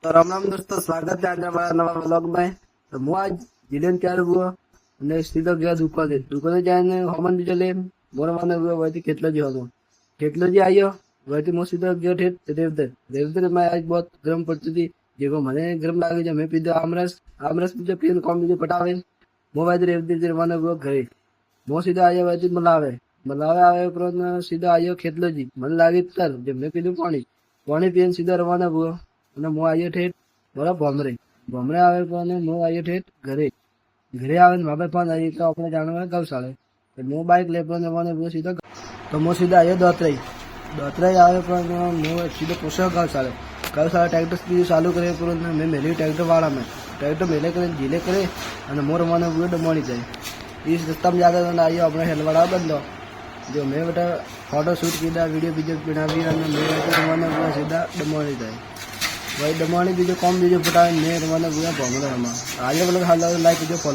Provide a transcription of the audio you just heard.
तो राम राम दोस्तों, स्वागत है आज हमारा नवा व्लॉग में। तो હું આજ જીલેન ચાર हुआ અને સીધો ગયા દુકાને જઈને હમન બીજો લે બોરવાનો વહીથી કેટલોજી હતો કેટલોજી આવ્યો વહીથી હું સીધો ગયો ઠેઠ રેવદર में आज बहुत गर्म पड़ती थी जेको મને ગરમ લાગે છે। મેં પીધો આમરસ પીધો પીને કોમ બીજો પટાવે હું વહીથી રેવદર જવાનો ઘરે હું સીધો આવ્યો વહીથી મલાવે આવ્યો પર સીધો આવ્યો ખેતલોજી મને લાગી તર જે મેં પીધું પાણી પીને સીધો રવાના हुआ અને હું આવ્યો ઠેઠ બરાબર ભમરે આવે પણ હું આવ્યો ઠેઠ ઘરે આવે ને બાબા પણ આવી તો આપણે જાણવા ગૌશાળે તો હું બાઇક લે પણ હું સીધો આવ્યો દોતરાઈ આવ્યો પણ હું સીધો પૂછ્યો ગૌશાળે ટ્રેક્ટર બીજું ચાલુ કરે પણ મેં મેલ્યું ટ્રેક્ટર વાળામાં ટ્રેક્ટર મેલે કરે જીલે કરે અને મોર મને બુએ ડમોણી જાય इस रस्ता में जाता था आइए अपने हेलवाड़ा बंदो जो मैं बेटा फोटो शूट किया वीडियो बीजो बनावी मैं सीधा डमोणी जाए भाई डमोणी बीजो कम बीजो पटा मैं रवाना हुआ भमरा आज लाइक जो फॉलो